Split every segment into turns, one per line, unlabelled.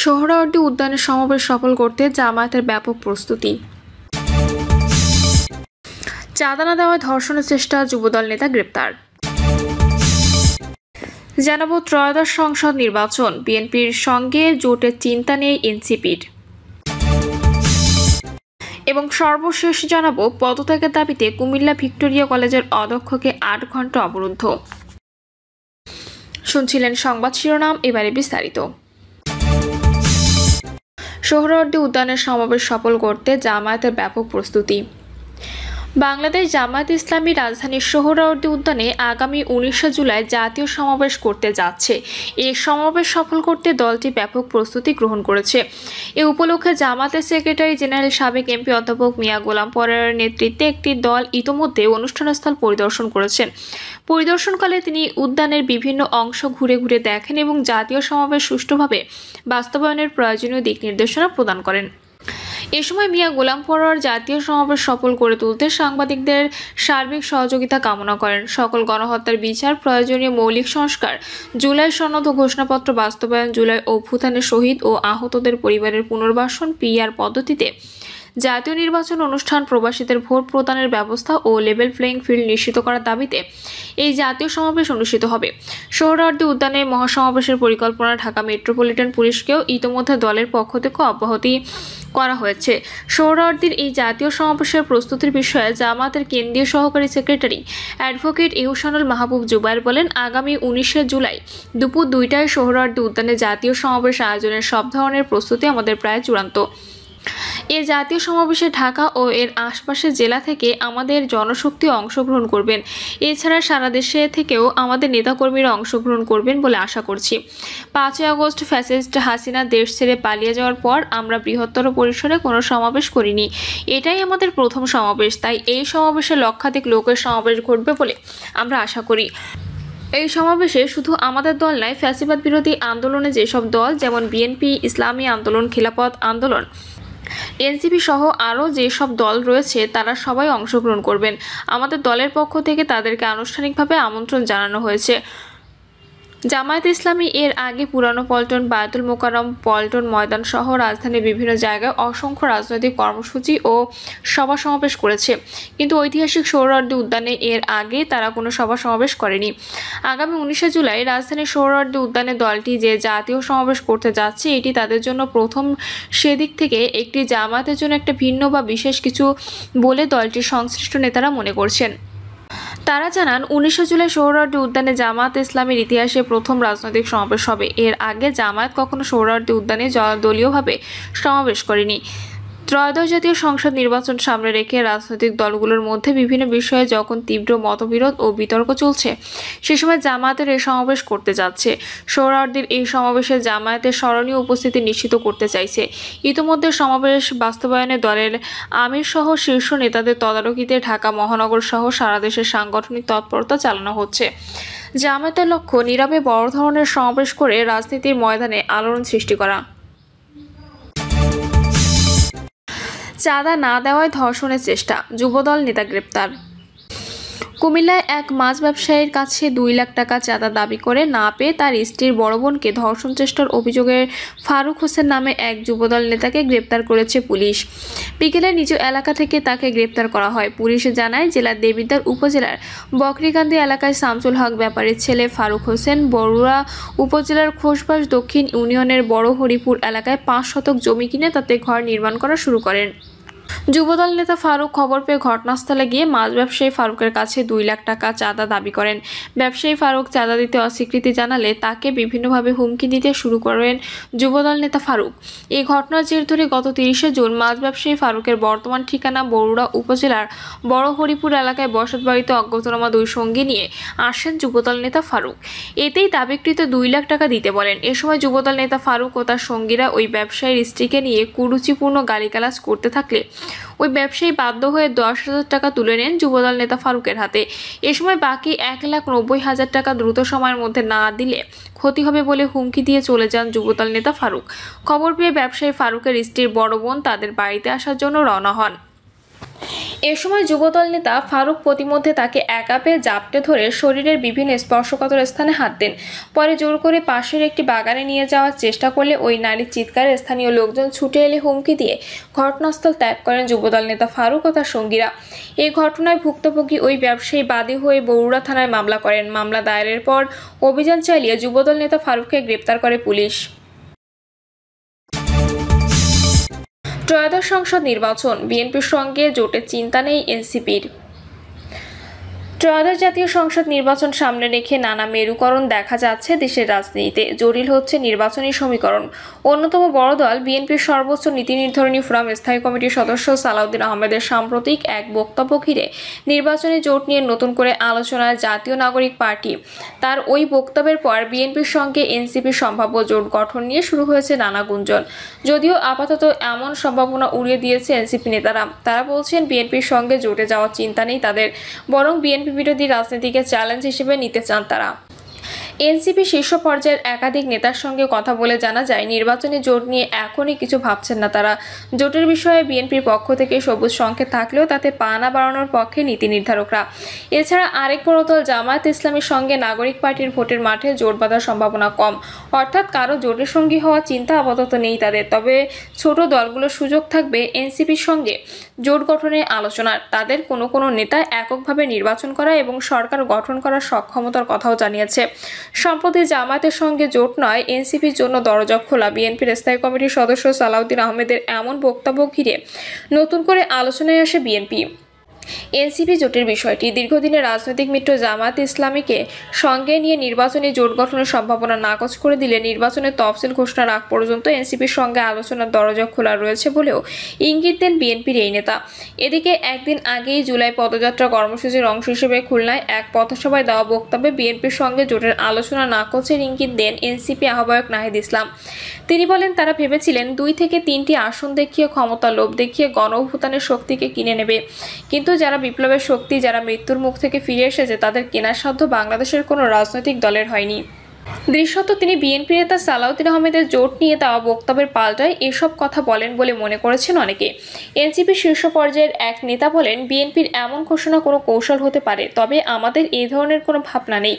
সোহরাওয়ার্দী উদ্যানের সমাবেশ সফল করতে জামায়াতের ব্যাপক প্রস্তুতি। চাঁদা না দেওয়ায় ধর্ষণের চেষ্টা, যুবদল নেতা গ্রেপ্তার। জানাবো ত্রয়োদশ সংসদ নির্বাচন, বিএনপির সঙ্গে জোটের চিন্তা নেই এনসিপির। এবং সর্বশেষ জানাবো পদত্যাগের দাবিতে কুমিল্লা ভিক্টোরিয়া কলেজের অধ্যক্ষকে ৮ ঘন্টা অবরুদ্ধ। শুনছিলেন সংবাদ শিরোনাম, এবারে বিস্তারিত। সোহরাওয়ার্দী উদ্যানের সমাবেশ সফল করতে জামায়াতের ব্যাপক প্রস্তুতি। বাংলাদেশ জামায়াত ইসলামী রাজধানীর সোহরাওয়ার্দী উদ্যানে আগামী ১৯ জুলাই জাতীয় সমাবেশ করতে যাচ্ছে। এই সমাবেশ সফল করতে দলটি ব্যাপক প্রস্তুতি গ্রহণ করেছে। এ উপলক্ষে জামায়াতের সেক্রেটারি জেনারেল সাবেক এমপি অধ্যাপক মিয়া গোলাম পরেরার নেতৃত্বে একটি দল ইতোমধ্যে অনুষ্ঠানস্থল পরিদর্শন করেছেন। পরিদর্শনকালে তিনি উদ্যানের বিভিন্ন অংশ ঘুরে ঘুরে দেখেন এবং জাতীয় সমাবেশ সুষ্ঠুভাবে বাস্তবায়নের প্রয়োজনীয় দিক নির্দেশনা প্রদান করেন। এ সময় মিয়া গোলাম পরোয়ার জাতীয় সমাবেশ সফল করে তুলতে সাংবাদিকদের সার্বিক সহযোগিতা কামনা করেন। সকল গণহত্যার বিচার, প্রয়োজনীয় মৌলিক সংস্কার, জুলাই সনদ ও ঘোষণাপত্র বাস্তবায়ন, জুলাই অভ্যুত্থানের শহীদ ও আহতদের পরিবারের পুনর্বাসন, পিআর পদ্ধতিতে জাতীয় নির্বাচন অনুষ্ঠান, প্রবাসীদের ভোট প্রদানের ব্যবস্থা ও লেভেল প্লেইং ফিল্ড নিশ্চিত করার দাবিতে এই জাতীয় সমাবেশ অনুষ্ঠিত হবে। সোহরাওয়ার্দী উদ্যানে মহাসমাবেশের পরিকল্পনা ঢাকা মেট্রোপলিটন পুলিশকেও ইতোমধ্যে দলের পক্ষ থেকে অব্যাহতি করা হয়েছে। সোহরাওয়ার্দীর এই জাতীয় সমাবেশের প্রস্তুতির বিষয়ে জামায়াতের কেন্দ্রীয় সহকারী সেক্রেটারি অ্যাডভোকেট ইহসানুল মাহবুব জুবায়ের বলেন, আগামী ১৯ জুলাই দুপুর ২টায় সোহরাওয়ার্দী উদ্যানে জাতীয় সমাবেশ আয়োজনের সব ধরনের প্রস্তুতি আমাদের প্রায় চূড়ান্ত। এ জাতীয় সমাবেশে ঢাকা ও এর আশপাশের জেলা থেকে আমাদের জনশক্তি অংশগ্রহণ করবেন। এছাড়া সারা দেশে থেকেও আমাদের নেতাকর্মীরা অংশগ্রহণ করবেন বলে আশা করছি। ৫ই আগস্ট ফ্যাসিস্ট হাসিনা দেশ ছেড়ে পালিয়ে যাওয়ার পর আমরা বৃহত্তর পরিসরে কোনো সমাবেশ করিনি। এটাই আমাদের প্রথম সমাবেশ, তাই এই সমাবেশে লক্ষাধিক লোকের সমাবেশ ঘটবে বলে আমরা আশা করি। এই সমাবেশে শুধু আমাদের দল নয়, ফ্যাসিবাদ বিরোধী আন্দোলনে যেসব দল যেমন বিএনপি, ইসলামী আন্দোলন, খিলাফত আন্দোলন, এনসিপি সহ আরও যেসব দল রয়েছে তারা সবাই অংশগ্রহণ করবেন। আমাদের দলের পক্ষ থেকে তাদেরকে আনুষ্ঠানিকভাবে আমন্ত্রণ জানানো হয়েছে। জামায়াত ইসলামী এর আগে পুরানো পল্টন, বায়তুল মোকাররম, পল্টন ময়দান সহ রাজধানীর বিভিন্ন জায়গায় অসংখ্য রাজনৈতিক কর্মসূচি ও সভা সমাবেশ করেছে, কিন্তু ঐতিহাসিক সোহরাওয়ার্দী উদ্যানে এর আগে তারা কোনো সভা সমাবেশ করেনি। আগামী ১৯ জুলাই রাজধানীর সোহরাওয়ার্দী উদ্যানে দলটি যে জাতীয় সমাবেশ করতে যাচ্ছে এটি তাদের জন্য প্রথম। সেদিক থেকে একটি জামায়াতের জন্য একটা ভিন্ন বা বিশেষ কিছু বলে দলটির সংশ্লিষ্ট নেতারা মনে করছেন। তারা জানান, ১৯ জুলাই সোহরাওয়ার্দী উদ্যানে জামায়াত ইসলামীর ইতিহাসে প্রথম রাজনৈতিক সমাবেশ হবে। এর আগে জামায়াত কখনো সোহরাওয়ার্দী উদ্যানে দলীয়ভাবে সমাবেশ করেনি। ত্রয়োদশ জাতীয় সংসদ নির্বাচন সামনে রেখে রাজনৈতিক দলগুলোর মধ্যে বিভিন্ন বিষয়ে যখন তীব্র মতবিরোধ ও বিতর্ক চলছে, সে সময় জামায়াতের এই সমাবেশ করতে যাচ্ছে। সোহরাওয়ার্দীর এই সমাবেশে জামায়াতের স্মরণীয় উপস্থিতি নিশ্চিত করতে চাইছে। ইতিমধ্যে সমাবেশ বাস্তবায়নে দলের আমির সহ শীর্ষ নেতাদের তদারকিতে ঢাকা মহানগর সহ সারা দেশে সাংগঠনিক তৎপরতা চালানো হচ্ছে। জামায়াতের লক্ষ্য নীরবে বড় ধরনের সমাবেশ করে রাজনীতির ময়দানে আলোড়ন সৃষ্টি করা। চাঁদা না দেওয়ায় ধর্ষণের চেষ্টা, যুবদল নেতা গ্রেপ্তার। কুমিল্লায় এক মাছ ব্যবসায়ীর কাছে ২ লাখ টাকা চাঁদা দাবি করে না পেয়ে তার স্ত্রীর বড় বোনকে ধর্ষণ চেষ্টার অভিযোগে ফারুক হোসেন নামে এক যুবদল নেতাকে গ্রেপ্তার করেছে পুলিশ। বিকেলে নিজ এলাকা থেকে তাকে গ্রেপ্তার করা হয়। পুলিশ জানায়, জেলার দেবিদ্বার উপজেলার বকরিকান্দি এলাকায় শামসুল হক ব্যাপারীর ছেলে ফারুক হোসেন বরুড়া উপজেলার খোসবাস দক্ষিণ ইউনিয়নের বড় হরিপুর এলাকায় ৫ শতক জমি কিনে তাতে ঘর নির্মাণ করা শুরু করেন। যুবদল নেতা ফারুক খবর পেয়ে ঘটনাস্থলে গিয়ে মাছ ব্যবসায়ী ফারুকের কাছে ২ লাখ টাকা চাঁদা দাবি করেন। ব্যবসায়ী ফারুক চাঁদা দিতে অস্বীকৃতি জানালে তাকে বিভিন্নভাবে হুমকি দিতে শুরু করেন যুবদল নেতা ফারুক। এই ঘটনার জের ধরে গত ৩০ জুন মাছ ব্যবসায়ী ফারুকের বর্তমান ঠিকানা বরুড়া উপজেলার বড় হরিপুর এলাকায় বসতবাড়িতে অজ্ঞাতনামা ২ সঙ্গী নিয়ে আসেন যুবদল নেতা ফারুক। এতেই দাবিকৃত ২ লাখ টাকা দিতে বলেন। এ সময় যুবদল নেতা ফারুক ও তার সঙ্গীরা ওই ব্যবসায়ীর স্ত্রীকে নিয়ে কুরুচিপূর্ণ গালিগালাজ করতে থাকলে ওই ব্যবসায়ী বাধ্য হয়ে ১০,০০০ টাকা তুলে নেন যুবদল নেতা ফারুকের হাতে। এ সময় বাকি ১,৯০,০০০ টাকা দ্রুত সময়ের মধ্যে না দিলে ক্ষতি হবে বলে হুমকি দিয়ে চলে যান যুবদল নেতা ফারুক। খবর পেয়ে ব্যবসায়ী ফারুকের স্ত্রীর বড় বোন তাদের বাড়িতে আসার জন্য রওনা হন। এ সময় যুবদল নেতা ফারুক প্রতিমধ্যে তাকে একা পেয়ে জাপটে ধরে শরীরের বিভিন্ন স্পর্শকাতর স্থানে হাত দেন। পরে জোর করে পাশের একটি বাগানে নিয়ে যাওয়ার চেষ্টা করলে ওই নারীর চিৎকারে স্থানীয় লোকজন ছুটে এলে হুমকি দিয়ে ঘটনাস্থল ত্যাগ করেন যুবদল নেতা ফারুক ও তার সঙ্গীরা। এই ঘটনায় ভুক্তভোগী ওই ব্যবসায়ী বাদী হয়ে বরুড়া থানায় মামলা করেন। মামলা দায়েরের পর অভিযান চালিয়ে যুবদল নেতা ফারুককে গ্রেপ্তার করে পুলিশ। ত্রয়োদশ সংসদ নির্বাচন, বিএনপির সঙ্গে জোটের চিন্তা নেই এনসিপির। ত্রয়োদশ জাতীয় সংসদ নির্বাচন সামনে রেখে নানা মেরুকরণ দেখা যাচ্ছে দেশের রাজনীতিতে। জটিল হচ্ছে নির্বাচনী সমীকরণ। অন্যতম বড় দল বিএনপির সর্বোচ্চ নীতি নির্ধারণী ফোরাম স্থায়ী কমিটির সদস্য সালাউদ্দিন আহমেদের সাম্প্রতিক এক বক্তব্য ঘিরে নির্বাচনী জোট নিয়ে নতুন করে আলোচনায় জাতীয় নাগরিক পার্টি। তার ওই বক্তব্যের পর বিএনপির সঙ্গে এনসিপির সম্ভাব্য জোট গঠন নিয়ে শুরু হয়েছে নানা গুঞ্জন। যদিও আপাতত এমন সম্ভাবনা উড়িয়ে দিয়েছে এনসিপি নেতারা। তারা বলছেন বিএনপির সঙ্গে জোটে যাওয়ার চিন্তা নেই তাদের, বরং বিএনপি বিরোধী রাজনীতিকে চ্যালেঞ্জ হিসেবে নিতে চান তারা। এনসিপি শীর্ষ পর্যায়ের একাধিক নেতার সঙ্গে কথা বলে জানা যায় নির্বাচনী জোট নিয়ে এখনই কিছু ভাবছেন না তারা। জোটের বিষয়ে বিএনপির পক্ষ থেকে সবুজ সংকেত থাকলেও তাতে পা না বাড়ানোর পক্ষে নীতি নির্ধারকরা। এছাড়া আরেক বড় দল জামায়াত ইসলামীর সঙ্গে নাগরিক পার্টির ভোটের মাঠে জোট বাঁধার সম্ভাবনা কম। অর্থাৎ কারো জোটের সঙ্গী হওয়ার চিন্তা আপাতত নেই তাদের। তবে ছোট দলগুলোর সুযোগ থাকবে এনসিপির সঙ্গে জোট গঠনের আলোচনার। তাদের কোনো নেতা এককভাবে নির্বাচন করা এবং সরকার গঠন করার সক্ষমতার কথাও জানিয়েছে। সম্প্রতি জামায়াতের সঙ্গে জোট নয় এনসিপির জন্য দরজা খোলা। বিএনপির স্থায়ী কমিটির সদস্য সালাউদ্দিন আহমেদের এমন বক্তব্য ঘিরে নতুন করে আলোচনায় আসে বিএনপি। এনসিপি জোটের বিষয়টি দীর্ঘদিনের রাজনৈতিক মিত্র জামায়াত ইসলামীকে সঙ্গে নিয়ে নির্বাচনী জোট গঠনের সম্ভাবনা নাকচ করে দিলে নির্বাচনের তফসিল ঘোষণার আগ পর্যন্ত এনসিপির সঙ্গে আলোচনার দরজা খোলা রয়েছে বলেও ইঙ্গিত দেন বিএনপির এই নেতা। এদিকে একদিন আগেই জুলাই পদযাত্রা কর্মসূচির অংশ হিসেবে খুলনায় এক পথসভায় দেওয়া বক্তব্যে বিএনপির সঙ্গে জোটের আলোচনা নাকচের ইঙ্গিত দেন এনসিপি আহ্বায়ক নাহিদ ইসলাম। তিনি বলেন তারা ভেবেছিলেন 2 থেকে 3টি আসন দেখিয়ে ক্ষমতা লোভ দেখিয়ে গণ অভ্যুত্থানের শক্তিকে কিনে নেবে, কিন্তু যারা বিপ্লবের শক্তি, যারা মৃত্যুর মুখ থেকে ফিরে এসেছে তাদের কেনার সাধ্য বাংলাদেশের কোনো রাজনৈতিক দলের হয়নি। দৃশ্যত তিনি বিএনপি নেতা সালাউদ্দিন আহমেদের জোট নিয়ে দেওয়া বক্তব্যের পাল্টায় এসব কথা বলেন বলে মনে করেছেন অনেকে। এনসিপি শীর্ষ পর্যায়ের এক নেতা বলেন বিএনপির এমন ঘোষণা কোনো কৌশল হতে পারে, তবে আমাদের এই ধরনের কোনো ভাবনা নেই।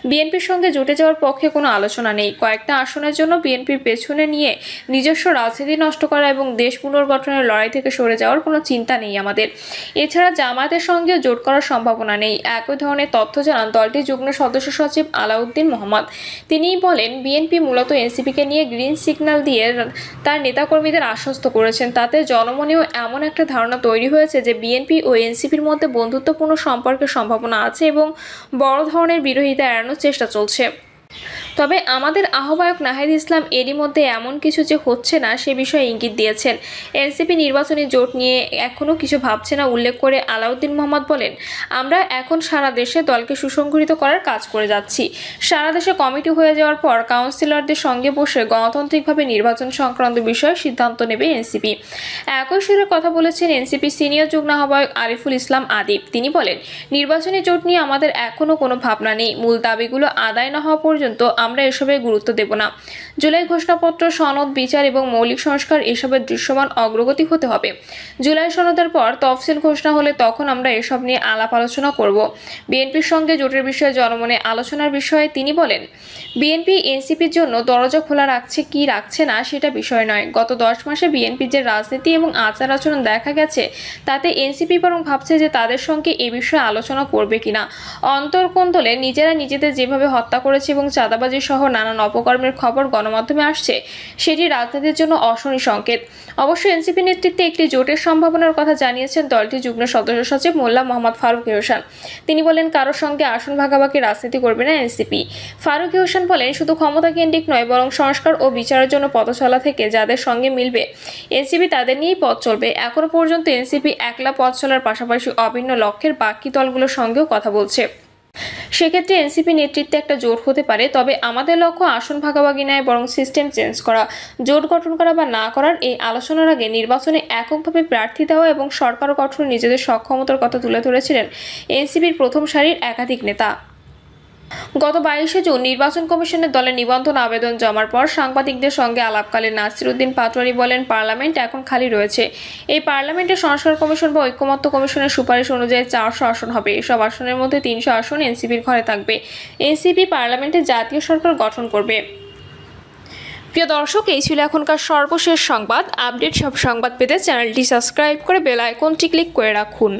বিএনপির সঙ্গে জোটে যাওয়ার পক্ষে কোনো আলোচনা নেই। কয়েকটা আসনের জন্য বিএনপির পেছনে নিয়ে নিজস্ব রাজনীতি নষ্ট করা এবং দেশ পুনর্গঠনের লড়াই থেকে সরে যাওয়ার কোনো চিন্তা নেই আমাদের। এছাড়া জামায়াতের সঙ্গেও জোট করার সম্ভাবনা নেই। একই ধরনের তথ্য জানান দলটির যুগ্ম সদস্য সচিব আলাউদ্দিন মোহাম্মদ। তিনি বলেন বিএনপি মূলত এনসিপিকে নিয়ে গ্রিন সিগন্যাল দিয়ে তার নেতাকর্মীদের আশ্বস্ত করেছেন। তাতে জনমনেও এমন একটা ধারণা তৈরি হয়েছে যে বিএনপি ও এনসিপির মধ্যে বন্ধুত্বপূর্ণ সম্পর্কের সম্ভাবনা আছে এবং বড় ধরনের বিরোধিতা এড়ানোর চেষ্টা চলছে। তবে আমাদের আহ্বায়ক নাহিদ ইসলাম এরই মধ্যে এমন কিছু যে হচ্ছে না সে বিষয়ে ইঙ্গিত দিয়েছেন। এনসিপি নির্বাচনী জোট নিয়ে এখনও কিছু ভাবছে না উল্লেখ করে আলাউদ্দিন মোহাম্মদ বলেন, আমরা এখন সারা দেশে দলকে সুসংগঠিত করার কাজ করে যাচ্ছি। সারা দেশে কমিটি হয়ে যাওয়ার পর কাউন্সিলরদের সঙ্গে বসে গণতান্ত্রিকভাবে নির্বাচন সংক্রান্ত বিষয়ে সিদ্ধান্ত নেবে এনসিপি। একই সুরে কথা বলেছেন এনসিপি সিনিয়র যুগ্ম আহ্বায়ক আরিফুল ইসলাম আদিব। তিনি বলেন নির্বাচনী জোট নিয়ে আমাদের এখনও কোনো ভাবনা নেই। মূল দাবিগুলো আদায় না হওয়া পর্যন্ত আমরা এসবে গুরুত্ব দেব না। জুলাই ঘোষণাপত্র, সনদ, বিচার এবং মৌলিক সংস্কার এসবের দৃশ্যমান অগ্রগতি হতে হবে। জুলাই সনদের পর তফসিল ঘোষণা হলে তখন আমরা এসব নিয়ে আলাপ আলোচনা করব। বিএনপির সঙ্গে জোটের বিষয়ে জনমনে আলোচনার বিষয়ে তিনি বলেন বিএনপি এনসিপির জন্য দরজা খোলা রাখছে কি রাখছে না সেটা বিষয় নয়। গত 10 মাসে বিএনপির যে রাজনীতি এবং আচার আচরণ দেখা গেছে তাতে এনসিপি বরং ভাবছে যে তাদের সঙ্গে এ বিষয়ে আলোচনা করবে কিনা। অন্তর্কোন্দলে নিজেরা নিজেদের যেভাবে হত্যা করেছে এবং চাঁদাবাজি সহ নানান অপকর্মের খবর গণমাধ্যমে আসছে সেটি রাজনীতির জন্য অশনি সংকেত। অবশ্য এনসিপি নেতৃত্বে একটি জোটের সম্ভাবনার কথা জানিয়েছেন দলটির যুগ্ম সদস্য সচিব মোল্লা মোহাম্মদ ফারুক হোসেন। তিনি বলেন কারোর সঙ্গে আসন ভাগাভাগি রাজনীতি করবে না এনসিপি। ফারুক হোসেন বলেন শুধু ক্ষমতা কেন্দ্রিক নয় বরং সংস্কার ও বিচারের জন্য পথচলা থেকে যাদের সঙ্গে মিলবে এনসিপি তাদের নিয়েই পথ চলবে। এখনো পর্যন্ত এনসিপি একলা পথ চলার পাশাপাশি অভিন্ন লক্ষ্যের বাকি দলগুলোর সঙ্গেও কথা বলছে। সেক্ষেত্রে এনসিপি নেতৃত্বে একটা জোট হতে পারে, তবে আমাদের লক্ষ্য আসন ভাগাভাগি নয় বরং সিস্টেম চেঞ্জ করা। জোট গঠন করা বা না করার এই আলোচনার আগে নির্বাচনে এককভাবে প্রার্থী দেওয়া এবং সরকার গঠনে নিজেদের সক্ষমতার কথা তুলে ধরেছিলেন এনসিপির প্রথম সারির একাধিক নেতা। গত 22শে জুন নির্বাচন কমিশনের দলে নিবন্ধন আবেদন জমার পর সাংবাদিকদের সঙ্গে আলাপকালে নাসির উদ্দিন পাটোয়ারি বলেন, পার্লামেন্ট এখন খালি রয়েছে। এই পার্লামেন্টে সংস্কার কমিশন বা ঐকমত্য কমিশনের সুপারিশ অনুযায়ী 400 আসন হবে। এসব আসনের মধ্যে 300 আসন এনসিপির ঘরে থাকবে। এনসিপি পার্লামেন্টে জাতীয় সরকার গঠন করবে। প্রিয় দর্শক, এই ছিল এখনকার সর্বশেষ সংবাদ। আপডেট সব সংবাদ পেতে চ্যানেলটি সাবস্ক্রাইব করে বেল আইকনটি ক্লিক করে রাখুন।